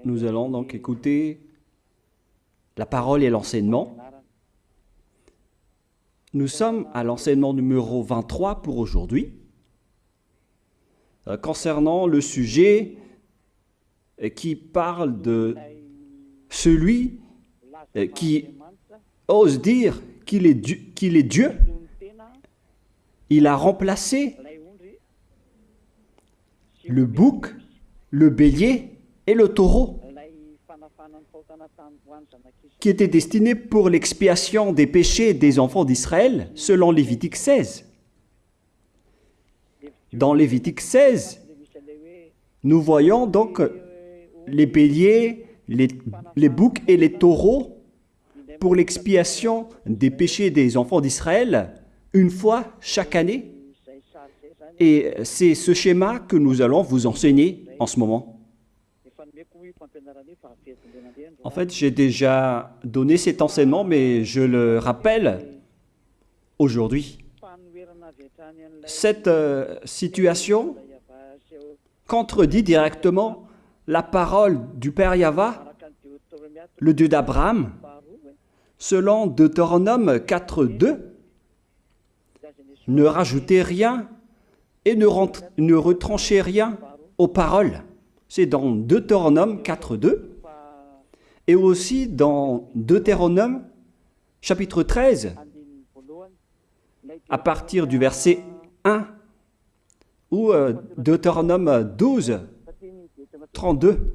Nous allons donc écouter la parole et l'enseignement. Nous sommes à l'enseignement numéro 23 pour aujourd'hui, concernant le sujet qui parle de celui qui ose dire qu'il est Dieu. Il a remplacé le bouc, le bélier et le taureau, qui étaient destinés pour l'expiation des péchés des enfants d'Israël, selon Lévitique 16. Dans Lévitique 16, nous voyons donc les béliers, les boucs et les taureaux pour l'expiation des péchés des enfants d'Israël, une fois chaque année. Et c'est ce schéma que nous allons vous enseigner en ce moment. En fait, j'ai déjà donné cet enseignement, mais je le rappelle aujourd'hui. Cette situation contredit directement la parole du Père Yahva, le Dieu d'Abraham, selon Deutéronome 4.2. Ne rajoutez rien et ne retranchez rien aux paroles. C'est dans Deutéronome 4.2 et aussi dans Deutéronome chapitre 13, à partir du verset 1, ou Deutéronome 12, 32.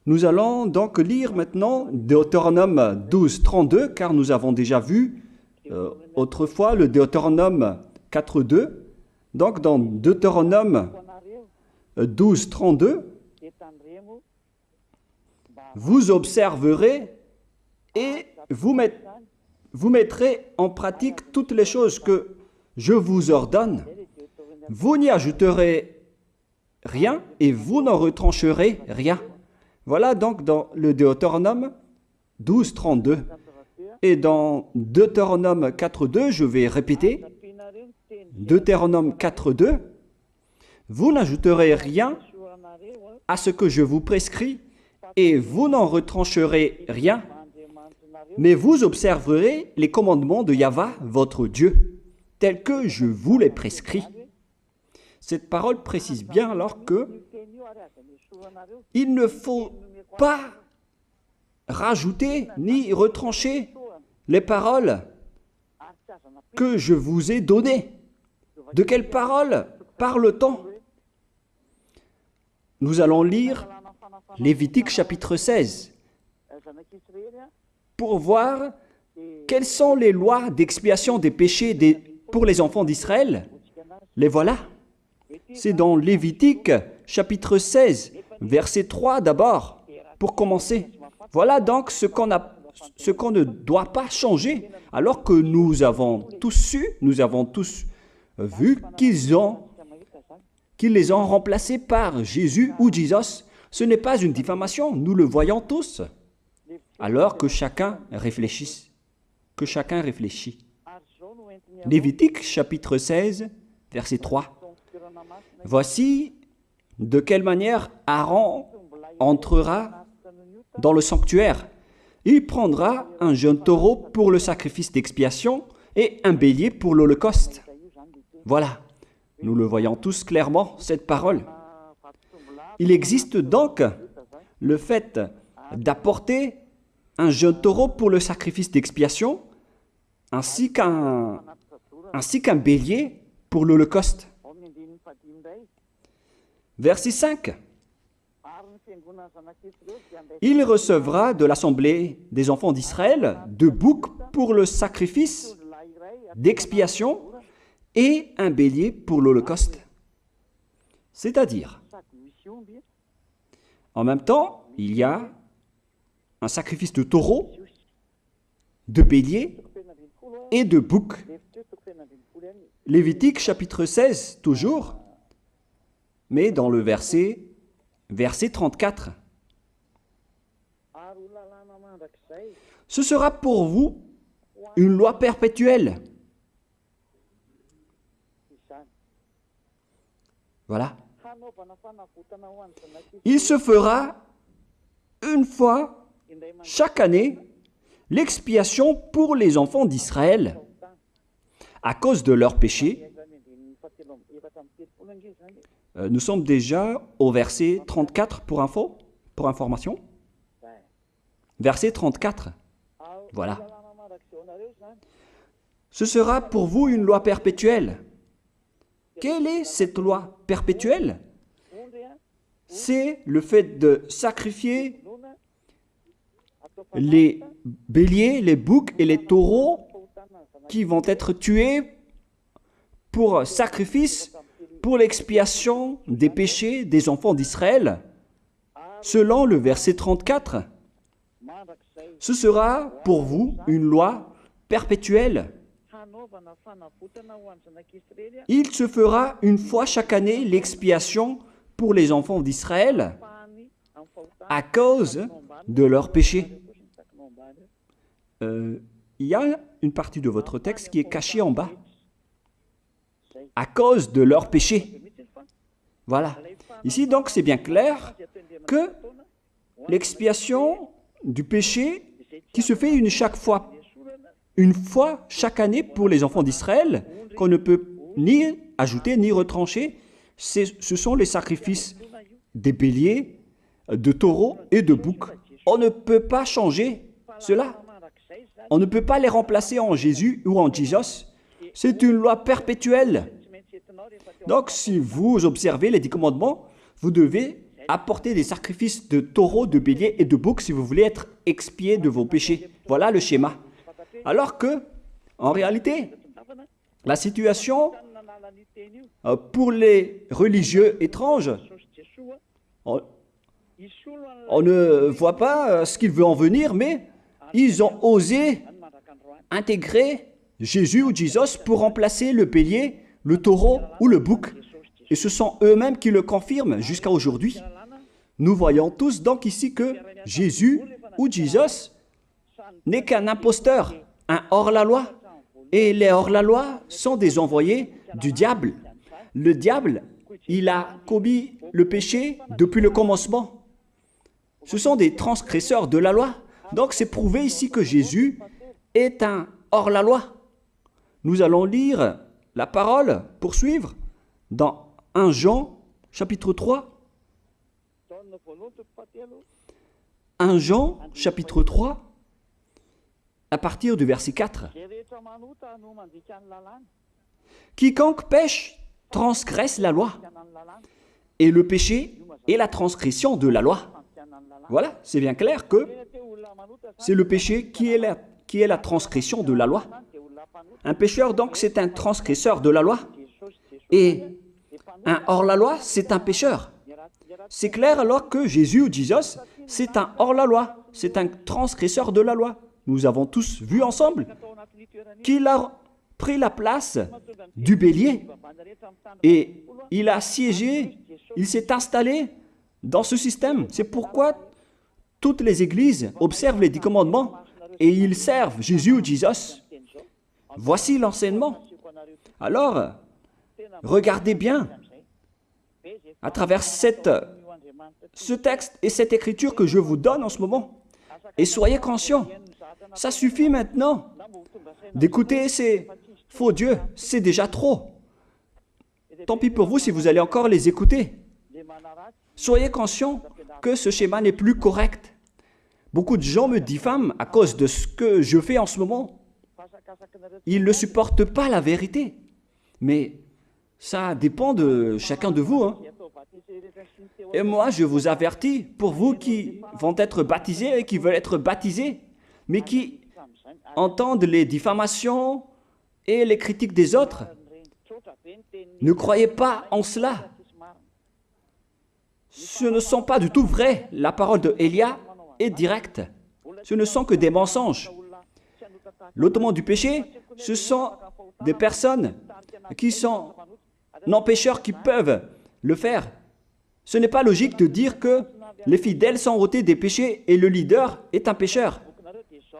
Nous allons donc lire maintenant Deutéronome 12, 32, car nous avons déjà vu autrefois le Deutéronome 4.2. Donc dans Deutéronome 12, 32, vous observerez et vous mettrez en pratique toutes les choses que je vous ordonne. Vous n'y ajouterez rien et vous n'en retrancherez rien. Voilà donc dans le Deutéronome 12, 32. Et dans Deutéronome 4.2, je vais répéter, Deutéronome 4.2, vous n'ajouterez rien à ce que je vous prescris et vous n'en retrancherez rien, mais vous observerez les commandements de Yahva, votre Dieu, tels que je vous les prescris. Cette parole précise bien alors que il ne faut pas rajouter ni retrancher les paroles que je vous ai données. De quelles paroles parle-t-on? Nous allons lire Lévitique chapitre 16 pour voir quelles sont les lois d'expiation des péchés pour les enfants d'Israël. Les voilà. C'est dans Lévitique chapitre 16, verset 3 d'abord, pour commencer. Voilà donc ce qu'on ne doit pas changer, alors que nous avons tous su, nous avons tous vu qu'ils les ont remplacés par Jésus ou Jesus. Ce n'est pas une diffamation, nous le voyons tous. Alors que chacun réfléchisse. Lévitique chapitre 16, verset 3. Voici de quelle manière Aaron entrera dans le sanctuaire. Il prendra un jeune taureau pour le sacrifice d'expiation et un bélier pour l'holocauste. Voilà, nous le voyons tous clairement, cette parole. Il existe donc le fait d'apporter un jeune taureau pour le sacrifice d'expiation, ainsi qu'un bélier pour l'holocauste. Verset 5. Il recevra de l'assemblée des enfants d'Israël 2 boucs pour le sacrifice d'expiation et un bélier pour l'holocauste. C'est-à-dire, en même temps, il y a un sacrifice de taureau, de bélier et de bouc. Lévitique chapitre 16, toujours, mais dans le verset 34. Ce sera pour vous une loi perpétuelle. Voilà. Il se fera une fois chaque année l'expiation pour les enfants d'Israël à cause de leurs péchés. Nous sommes déjà au verset 34 pour information. Verset 34. Voilà. Ce sera pour vous une loi perpétuelle. Quelle est cette loi perpétuelle? C'est le fait de sacrifier les béliers, les boucs et les taureaux qui vont être tués pour sacrifice, pour l'expiation des péchés des enfants d'Israël. Selon le verset 34, ce sera pour vous une loi perpétuelle. Il se fera une fois chaque année l'expiation pour les enfants d'Israël à cause de leurs péchés. Il y a une partie de votre texte qui est cachée en bas. À cause de leurs péchés. Voilà. Ici, donc, c'est bien clair que l'expiation du péché qui se fait une fois chaque année pour les enfants d'Israël, qu'on ne peut ni ajouter ni retrancher, ce sont les sacrifices des béliers, de taureaux et de boucs. On ne peut pas changer cela. On ne peut pas les remplacer en Jésus ou en Jesus. C'est une loi perpétuelle. Donc, si vous observez les 10 commandements, vous devez apporter des sacrifices de taureaux, de béliers et de boucs si vous voulez être expié de vos péchés. Voilà le schéma. Alors que, en réalité, la situation pour les religieux étranges, on ne voit pas ce qu'il veut en venir, mais ils ont osé intégrer Jésus ou Jesus pour remplacer le bélier, le taureau ou le bouc. Et ce sont eux-mêmes qui le confirment jusqu'à aujourd'hui. Nous voyons tous donc ici que Jésus ou Jesus n'est qu'un imposteur, un hors-la-loi. Et les hors-la-loi sont des envoyés du diable. Le diable, il a commis le péché depuis le commencement. Ce sont des transgresseurs de la loi. Donc c'est prouvé ici que Jésus est un hors-la-loi. Nous allons lire la parole, poursuivre, dans 1 Jean, chapitre 3. 1 Jean, chapitre 3, à partir du verset 4. Quiconque pêche transgresse la loi, et le péché est la transgression de la loi. Voilà, c'est bien clair que c'est le péché qui est la transgression de la loi. Un pécheur, donc, c'est un transgresseur de la loi. Et un hors-la-loi, c'est un pécheur. C'est clair alors que Jésus ou Jesus, c'est un hors-la-loi, c'est un transgresseur de la loi. Nous avons tous vu ensemble qu'il a pris la place du bélier et il a siégé, il s'est installé dans ce système. C'est pourquoi toutes les églises observent les 10 commandements et ils servent Jésus ou Jesus. Voici l'enseignement. Alors, regardez bien à travers ce texte et cette écriture que je vous donne en ce moment. Et soyez conscients, ça suffit maintenant d'écouter ces faux dieux, c'est déjà trop. Tant pis pour vous si vous allez encore les écouter. Soyez conscients que ce schéma n'est plus correct. Beaucoup de gens me diffament à cause de ce que je fais en ce moment. Ils ne supportent pas la vérité. Mais ça dépend de chacun de vous. Et moi, je vous avertis, pour vous qui vont être baptisés et qui veulent être baptisés, mais qui entendent les diffamations et les critiques des autres, ne croyez pas en cela. Ce ne sont pas du tout vrai. La parole de Élia est directe. Ce ne sont que des mensonges. L'ôtement du péché, ce sont des personnes qui sont non-pécheurs qui peuvent le faire. Ce n'est pas logique de dire que les fidèles sont ôtés des péchés et le leader est un pécheur.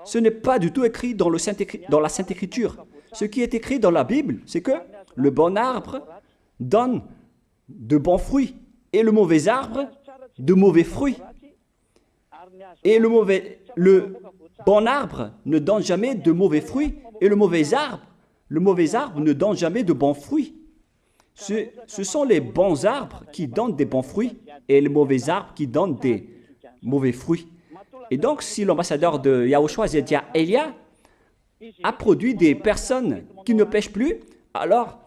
Ce n'est pas du tout écrit dans la Sainte Écriture. Ce qui est écrit dans la Bible, c'est que le bon arbre donne de bons fruits et le mauvais arbre de mauvais fruits. Et le bon arbre ne donne jamais de mauvais fruits, et le mauvais arbre ne donne jamais de bons fruits. Ce sont les bons arbres qui donnent des bons fruits, et les mauvais arbres qui donnent des mauvais fruits. Et donc, si l'ambassadeur de Yahushua, Zedia Elia, a produit des personnes qui ne pêchent plus, alors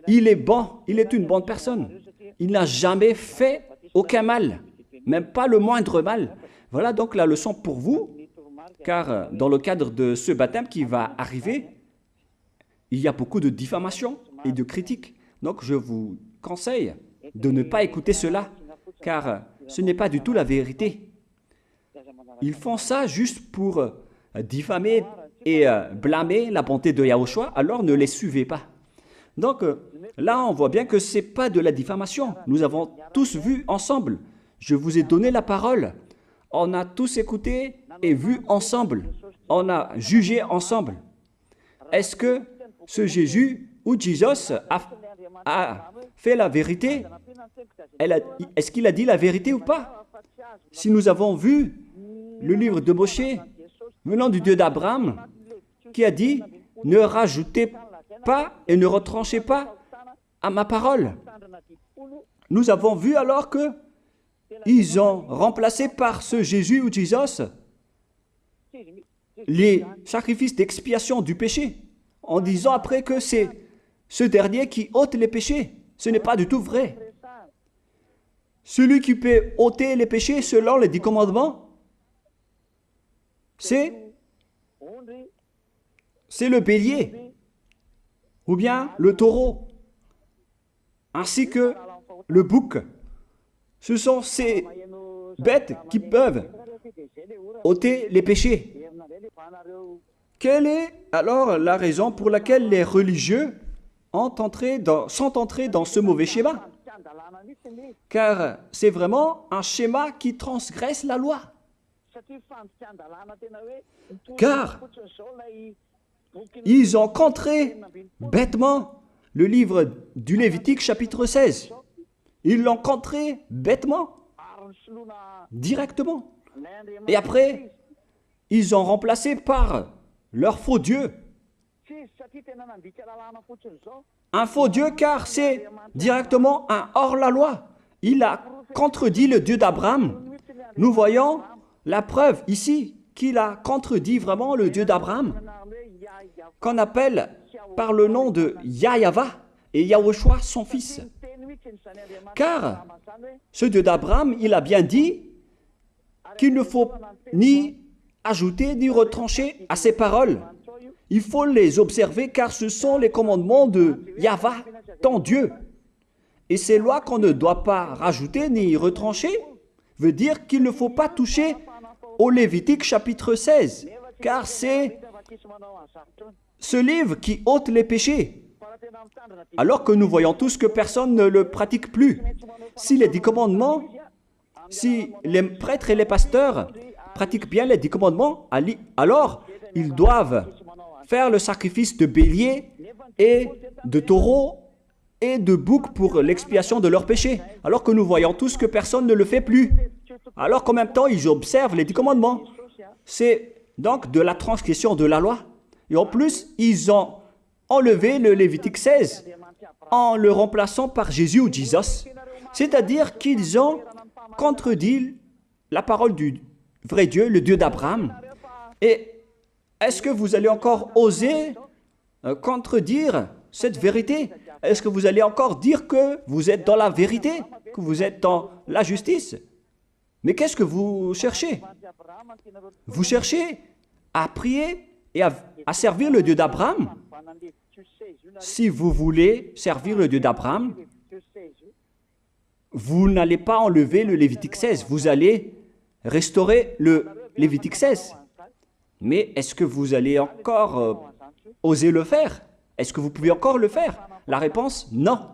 il est bon, il est une bonne personne. Il n'a jamais fait aucun mal, même pas le moindre mal. Voilà donc la leçon pour vous, car dans le cadre de ce baptême qui va arriver, il y a beaucoup de diffamation et de critiques. Donc je vous conseille de ne pas écouter cela, car ce n'est pas du tout la vérité. Ils font ça juste pour diffamer et blâmer la bonté de Yahushua, alors ne les suivez pas. Donc là, on voit bien que ce n'est pas de la diffamation. Nous avons tous vu ensemble. Je vous ai donné la parole. On a tous écouté et vu ensemble. On a jugé ensemble. Est-ce que ce Jésus ou Jésus a fait la vérité? Est-ce qu'il a dit la vérité ou pas? Si nous avons vu le livre de Moshe venant du Dieu d'Abraham qui a dit « Ne rajoutez pas et ne retranchez pas à ma parole ». Nous avons vu alors que ils ont remplacé par ce Jésus ou Jésus les sacrifices d'expiation du péché, en disant après que c'est ce dernier qui ôte les péchés. Ce n'est pas du tout vrai. Celui qui peut ôter les péchés selon les 10 commandements, c'est le bélier, ou bien le taureau, ainsi que le bouc. Ce sont ces bêtes qui peuvent ôter les péchés. Quelle est alors la raison pour laquelle les religieux sont entrés dans ce mauvais schéma? Car c'est vraiment un schéma qui transgresse la loi. Car ils ont contré bêtement le livre du Lévitique chapitre 16. Ils l'ont contré bêtement, directement. Et après, ils ont remplacé par leur faux Dieu. Un faux Dieu car c'est directement un hors-la-loi. Il a contredit le Dieu d'Abraham. Nous voyons la preuve ici qu'il a contredit vraiment le Dieu d'Abraham, qu'on appelle par le nom de Yahava et Yahushua son fils. Car ce Dieu d'Abraham, il a bien dit qu'il ne faut ni ajouter ni retrancher à ses paroles. Il faut les observer car ce sont les commandements de Yahva, ton Dieu. Et ces lois qu'on ne doit pas rajouter ni retrancher veut dire qu'il ne faut pas toucher au Lévitique chapitre 16, car c'est ce livre qui ôte les péchés. Alors que nous voyons tous que personne ne le pratique plus. Si les 10 commandements, si les prêtres et les pasteurs pratiquent bien les 10 commandements, alors ils doivent faire le sacrifice de bélier et de taureau et de bouc pour l'expiation de leurs péchés. Alors que nous voyons tous que personne ne le fait plus. Alors qu'en même temps, ils observent les 10 commandements. C'est donc de la transgression de la loi. Et en plus, ils ont enlevé le Lévitique 16 en le remplaçant par Jésus ou Jésus. C'est-à-dire qu'ils ont contredit la parole du vrai Dieu, le Dieu d'Abraham. Et est-ce que vous allez encore oser contredire cette vérité? Est-ce que vous allez encore dire que vous êtes dans la vérité, que vous êtes dans la justice? Mais qu'est-ce que vous cherchez? Vous cherchez à prier et à servir le Dieu d'Abraham. Si vous voulez servir le Dieu d'Abraham, vous n'allez pas enlever le Lévitique 16, vous allez restaurer le Lévitique 16. Mais est-ce que vous allez encore oser le faire? Est-ce que vous pouvez encore le faire? La réponse, non.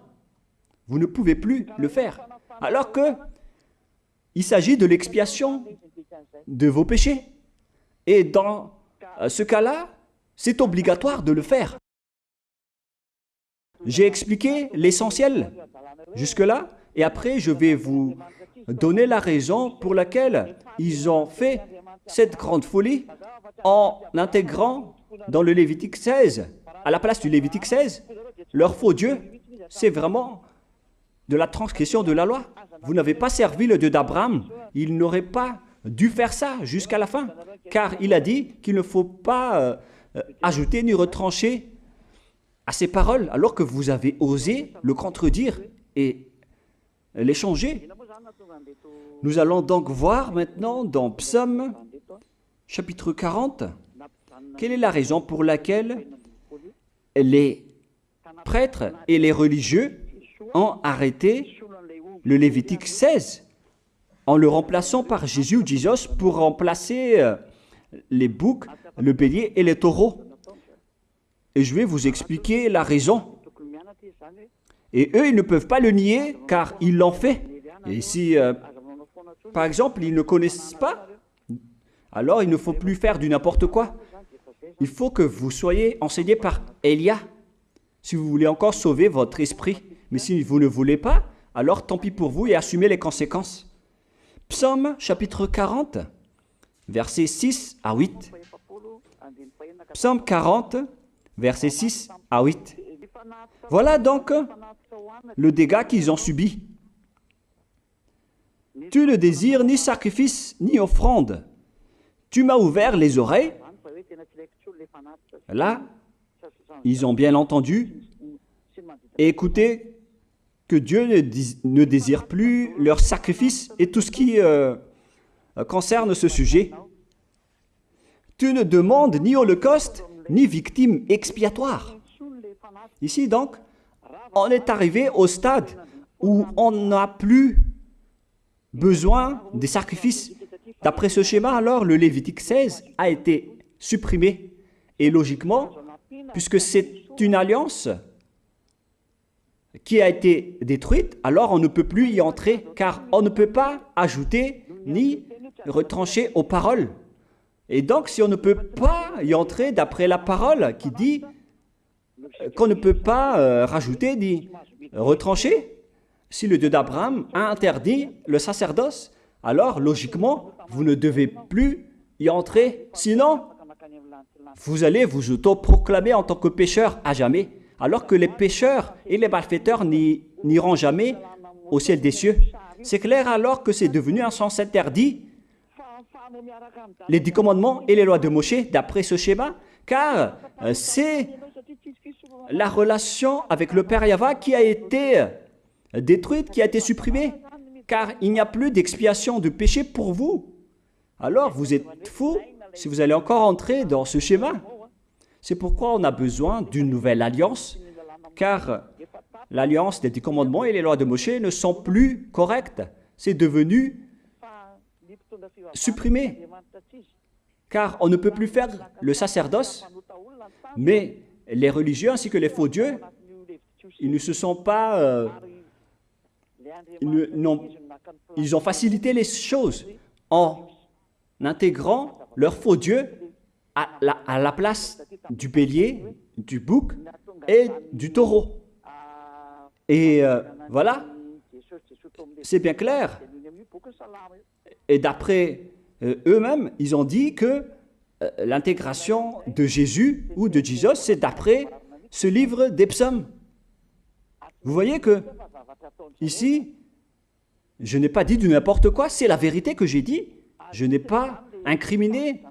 Vous ne pouvez plus le faire. Alors que il s'agit de l'expiation de vos péchés. Et dans ce cas-là, c'est obligatoire de le faire. J'ai expliqué l'essentiel jusque-là, et après je vais vous donner la raison pour laquelle ils ont fait cette grande folie en intégrant dans le Lévitique 16, à la place du Lévitique 16, leur faux Dieu. C'est vraiment de la transgression de la loi. Vous n'avez pas servi le Dieu d'Abraham. Il n'aurait pas dû faire ça jusqu'à la fin, car il a dit qu'il ne faut pas ajouter ni retrancher à ses paroles, alors que vous avez osé le contredire et les changer. Nous allons donc voir maintenant dans Psaume chapitre 40, quelle est la raison pour laquelle les prêtres et les religieux ont arrêté le Lévitique 16 en le remplaçant par Jésus ou Jesus pour remplacer les boucs, le bélier et les taureaux. Et je vais vous expliquer la raison. Et eux, ils ne peuvent pas le nier car ils l'ont fait. Et si, par exemple, ils ne connaissent pas, alors il ne faut plus faire du n'importe quoi. Il faut que vous soyez enseigné par Élia, si vous voulez encore sauver votre esprit. Mais si vous ne voulez pas, alors tant pis pour vous et assumez les conséquences. Psaume chapitre 40, versets 6 à 8. Psaume 40, versets 6 à 8. Voilà donc le dégât qu'ils ont subi. Tu ne désires ni sacrifice ni offrande. Tu m'as ouvert les oreilles. Là, ils ont bien entendu et écouté que Dieu ne désire plus leur sacrifice et tout ce qui concerne ce sujet. Tu ne demandes ni holocauste, ni victime expiatoire. Ici donc, on est arrivé au stade où on n'a plus besoin des sacrifices. D'après ce schéma, alors, le Lévitique 16 a été supprimé. Et logiquement, puisque c'est une alliance qui a été détruite, alors on ne peut plus y entrer, car on ne peut pas ajouter ni retrancher aux paroles. Et donc, si on ne peut pas y entrer d'après la parole qui dit qu'on ne peut pas rajouter ni retrancher, si le Dieu d'Abraham a interdit le sacerdoce, alors logiquement, vous ne devez plus y entrer. Sinon, vous allez vous autoproclamer en tant que pécheur à jamais, alors que les pécheurs et les malfaiteurs n'iront jamais au ciel des cieux. C'est clair alors que c'est devenu un sens interdit, les 10 commandements et les lois de Moïse, d'après ce schéma, car c'est la relation avec le Père Yahva qui a été détruite, qui a été supprimée, car il n'y a plus d'expiation de péché pour vous. Alors vous êtes fous si vous allez encore entrer dans ce schéma. C'est pourquoi on a besoin d'une nouvelle alliance, car l'alliance des 10 commandements et les lois de Moïse ne sont plus correctes. C'est devenu supprimé, car on ne peut plus faire le sacerdoce, mais les religieux ainsi que les faux dieux, ils ne se sont pas... ils ont facilité les choses en intégrant leur faux dieu à la place du bélier, du bouc et du taureau. Et voilà, c'est bien clair. Et d'après eux-mêmes, ils ont dit que l'intégration de Jésus ou de Jesus, c'est d'après ce livre des psaumes. Vous voyez que ici, je n'ai pas dit du n'importe quoi, c'est la vérité que j'ai dit. Je n'ai pas incriminé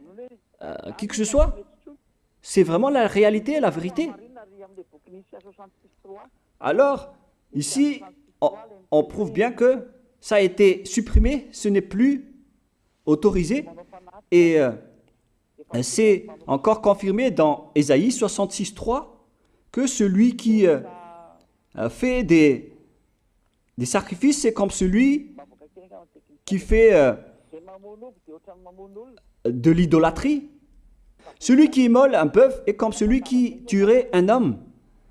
qui que ce soit. C'est vraiment la réalité, la vérité. Alors, ici, on prouve bien que ça a été supprimé, ce n'est plus autorisé. Et c'est encore confirmé dans Ésaïe 66.3 que celui qui fait des sacrifices, c'est comme celui qui fait de l'idolâtrie. Celui qui immole un bœuf est comme celui qui tuerait un homme.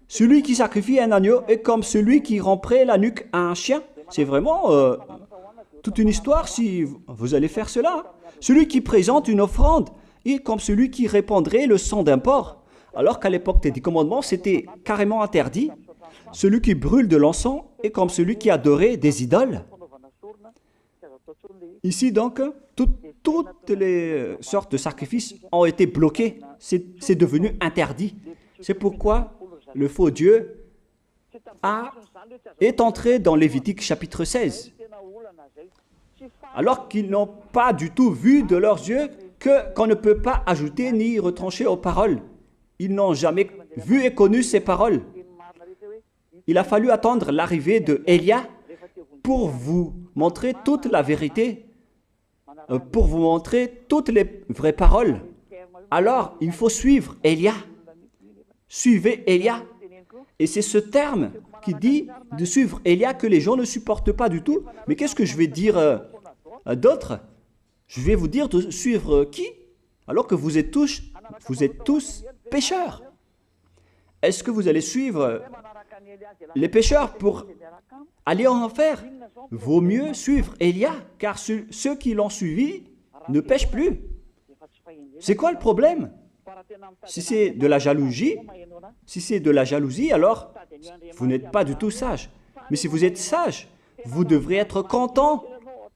Celui qui sacrifie un agneau est comme celui qui romperait la nuque à un chien. C'est vraiment toute une histoire si vous allez faire cela. Celui qui présente une offrande est comme celui qui répandrait le sang d'un porc. Alors qu'à l'époque des 10 commandements, c'était carrément interdit. celui qui brûle de l'encens est comme celui qui adorait des idoles. Ici donc, toutes les sortes de sacrifices ont été bloqués. C'est devenu interdit. C'est pourquoi le faux Dieu est entré dans Lévitique chapitre 16. Alors qu'ils n'ont pas du tout vu de leurs yeux qu'on ne peut pas ajouter ni retrancher aux paroles. Ils n'ont jamais vu et connu ces paroles. Il a fallu attendre l'arrivée de Élia pour vous montrer toute la vérité, pour vous montrer toutes les vraies paroles. Alors, il faut suivre Élia. Suivez Élia. Et c'est ce terme qui dit de suivre Élia que les gens ne supportent pas du tout. Mais qu'est-ce que je vais dire d'autre? Je vais vous dire de suivre qui? Alors que vous êtes tous pécheurs. Est-ce que vous allez suivre les pécheurs pour aller en enfer? Vaut mieux suivre Élia, car ceux qui l'ont suivi ne pêchent plus. C'est quoi le problème? Si c'est de la jalousie, alors vous n'êtes pas du tout sage. Mais si vous êtes sage, vous devrez être content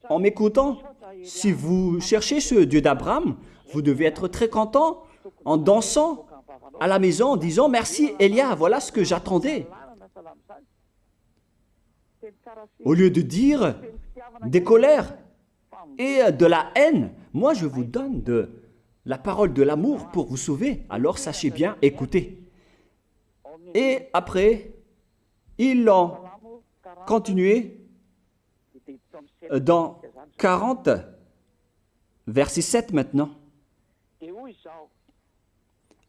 en m'écoutant. Si vous cherchez ce Dieu d'Abraham, vous devez être très content en dansant à la maison en disant « Merci Élia, voilà ce que j'attendais ». Au lieu de dire des colères et de la haine, moi je vous donne de la parole de l'amour pour vous sauver. Alors sachez bien écouter. Et après, ils l'ont continué dans 40, verset 7 maintenant.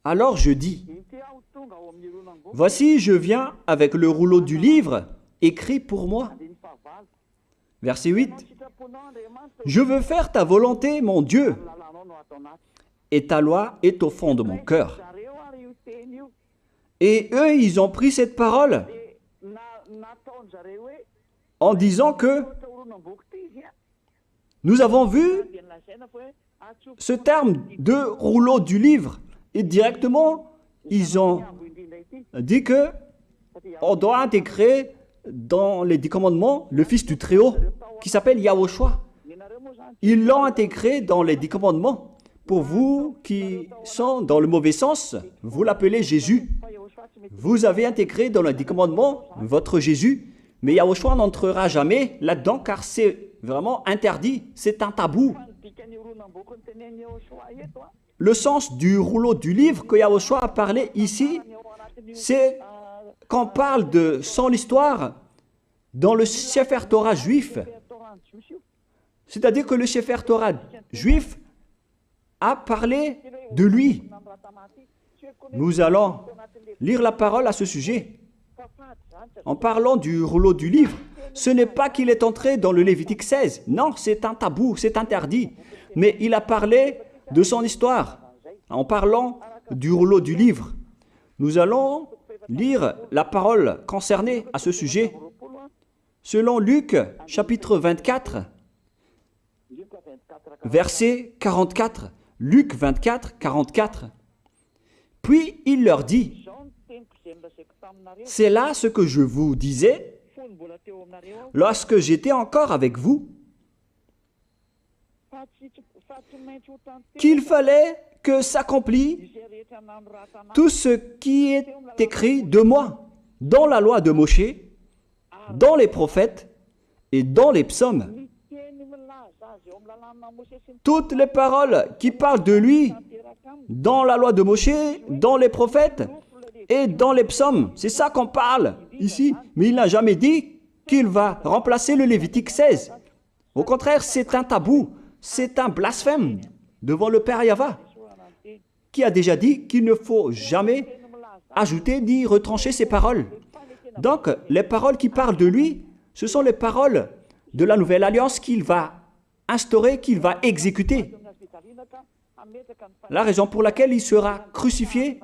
Alors je dis, voici je viens avec le rouleau du livre écrit pour moi. Verset 8, je veux faire ta volonté, mon Dieu, et ta loi est au fond de mon cœur. Et eux, ils ont pris cette parole en disant que nous avons vu ce terme de rouleau du livre et directement, ils ont dit que on doit intégrer dans les 10 commandements le Fils du Très-Haut qui s'appelle Yahushua. Ils l'ont intégré dans les 10 commandements. Pour vous qui sont dans le mauvais sens, vous l'appelez Jésus. Vous avez intégré dans les 10 commandements votre Jésus, mais Yahushua n'entrera jamais là-dedans car c'est vraiment interdit, c'est un tabou. Le sens du rouleau du livre que Yahushua a parlé ici, c'est qu'on parle de son histoire dans le Sefer Torah juif. C'est-à-dire que le Sefer Torah juif a parlé de lui. Nous allons lire la parole à ce sujet. En parlant du rouleau du livre, ce n'est pas qu'il est entré dans le Lévitique 16. Non, c'est un tabou, c'est interdit. Mais il a parlé de son histoire. En parlant du rouleau du livre, nous allons lire la parole concernée à ce sujet. Selon Luc, chapitre 24, verset 44. Luc 24, 44. Puis il leur dit, « C'est là ce que je vous disais lorsque j'étais encore avec vous, qu'il fallait que s'accomplisse tout ce qui est écrit de moi dans la loi de Moïse, dans les prophètes et dans les psaumes. » Toutes les paroles qui parlent de lui dans la loi de Moïse, dans les prophètes et dans les psaumes. C'est ça qu'on parle ici. Mais il n'a jamais dit qu'il va remplacer le Lévitique 16. Au contraire, c'est un tabou, c'est un blasphème devant le Père Yahva, qui a déjà dit qu'il ne faut jamais ajouter ni retrancher ses paroles. Donc, les paroles qui parlent de lui, ce sont les paroles de la nouvelle alliance qu'il va instaurer, qu'il va exécuter. La raison pour laquelle il sera crucifié,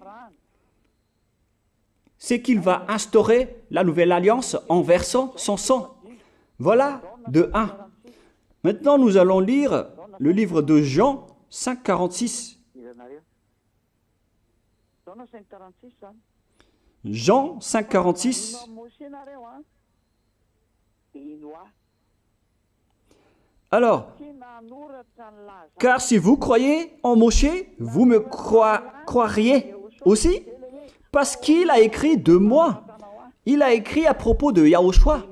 c'est qu'il va instaurer la nouvelle alliance en versant son sang. Voilà de 1. Maintenant, nous allons lire le livre de Jean 5,46. Jean 5, 46. Alors, car si vous croyez en Moshe, vous me croiriez aussi, parce qu'il a écrit de moi. Il a écrit à propos de Yahushua.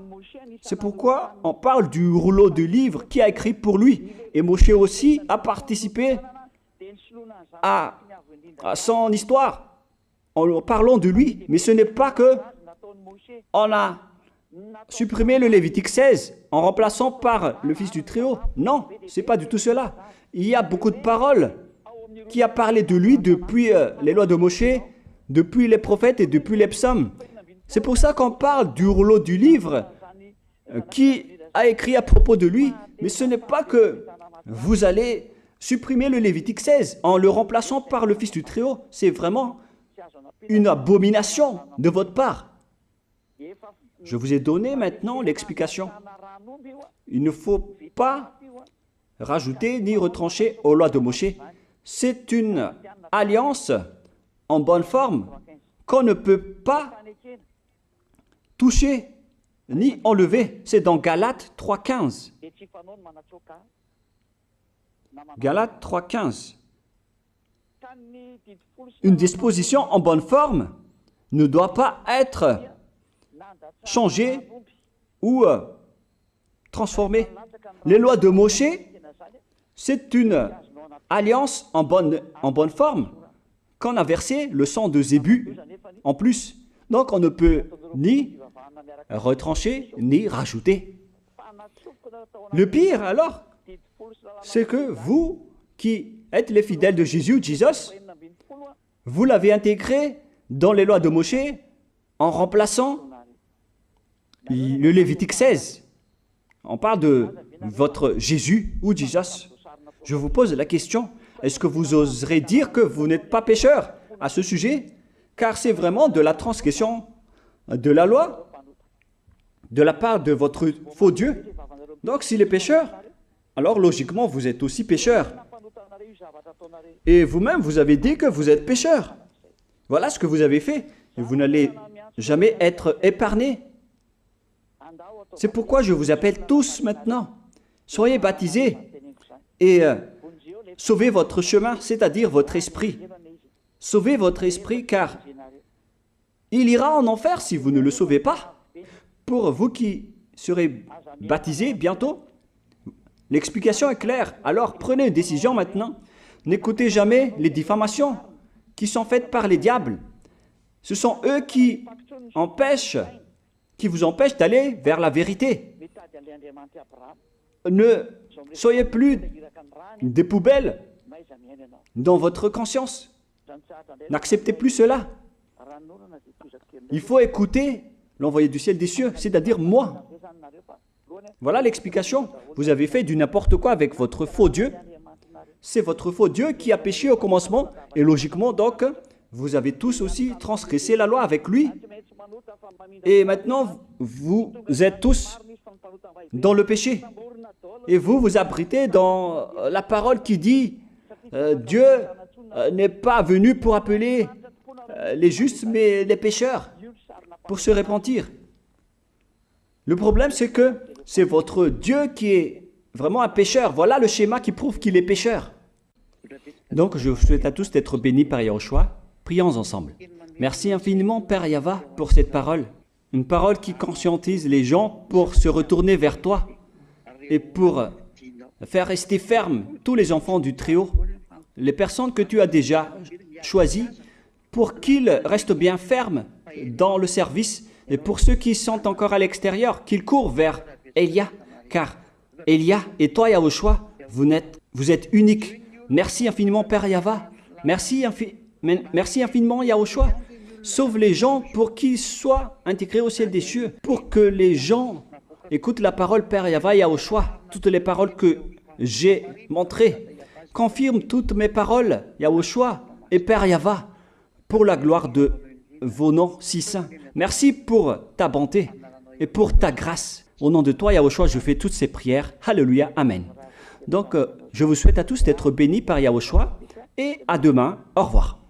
C'est pourquoi on parle du rouleau de livres qui a écrit pour lui. Et Moshe aussi a participé à son histoire en parlant de lui. Mais ce n'est pas que on a supprimé le Lévitique 16 en remplaçant par le Fils du Très-Haut. Non, ce n'est pas du tout cela. Il y a beaucoup de paroles qui a parlé de lui depuis les lois de Moshe, depuis les prophètes et depuis les psaumes. C'est pour ça qu'on parle du rouleau du livre qui a écrit à propos de lui. Mais ce n'est pas que vous allez supprimer le Lévitique 16 en le remplaçant par le Fils du Très-Haut. C'est vraiment une abomination de votre part. Je vous ai donné maintenant l'explication. Il ne faut pas rajouter ni retrancher aux lois de Moshe. C'est une alliance en bonne forme qu'on ne peut pas toucher ni enlever. C'est dans Galates 3,15. Galates 3,15. Une disposition en bonne forme ne doit pas être changée ou transformée. Les lois de Moshe, c'est une alliance en bonne forme qu'on a versé le sang de Zébu en plus. Donc on ne peut ni retrancher ni rajouter. Le pire alors, c'est que vous qui êtes les fidèles de Jésus, vous l'avez intégré dans les lois de Moshe en remplaçant le Lévitique 16. On parle de votre Jésus ou Jesus. Je vous pose la question, est-ce que vous oserez dire que vous n'êtes pas pécheur à ce sujet? Car c'est vraiment de la transgression de la loi de la part de votre faux Dieu. Donc s'il est pécheur, alors logiquement vous êtes aussi pécheur. Et vous-même, vous avez dit que vous êtes pécheur. Voilà ce que vous avez fait. Et vous n'allez jamais être épargné. C'est pourquoi je vous appelle tous maintenant. Soyez baptisés et sauvez votre chemin, c'est-à-dire votre esprit. Sauvez votre esprit car il ira en enfer si vous ne le sauvez pas. Pour vous qui serez baptisés bientôt, l'explication est claire. Alors prenez une décision maintenant. N'écoutez jamais les diffamations qui sont faites par les diables. Ce sont eux qui vous empêchent d'aller vers la vérité. Ne soyez plus des poubelles dans votre conscience. N'acceptez plus cela. Il faut écouter l'envoyé du ciel des cieux, c'est-à-dire moi. Voilà l'explication. Vous avez fait du n'importe quoi avec votre faux Dieu. C'est votre faux Dieu qui a péché au commencement. Et logiquement, donc, vous avez tous aussi transgressé la loi avec lui. Et maintenant, vous êtes tous dans le péché. Et vous vous abritez dans la parole qui dit Dieu n'est pas venu pour appeler les justes, mais les pécheurs, pour se repentir. Le problème, c'est que c'est votre Dieu qui est vraiment un pécheur. Voilà le schéma qui prouve qu'il est pécheur. Donc, je vous souhaite à tous d'être bénis par Yahushua. Prions ensemble. Merci infiniment, Père Yahva, pour cette parole. Une parole qui conscientise les gens pour se retourner vers toi et pour faire rester fermes tous les enfants du Très-Haut, les personnes que tu as déjà choisies, pour qu'ils restent bien fermes dans le service, et pour ceux qui sont encore à l'extérieur, qu'ils courent vers Elia, car Elia et toi, Yahushua, vous êtes uniques. Merci infiniment, Père Yahva. Merci infiniment, Yahushua. Sauve les gens pour qu'ils soient intégrés au ciel des cieux, pour que les gens écoutent la parole, Père Yahva, Yahushua, toutes les paroles que j'ai montrées. Confirme toutes mes paroles, Yahushua et Père Yahva, pour la gloire de vos noms si saints. Merci pour ta bonté et pour ta grâce. Au nom de toi, Yahushua, je fais toutes ces prières. Alléluia, Amen. Donc, je vous souhaite à tous d'être bénis par Yahushua et à demain. Au revoir.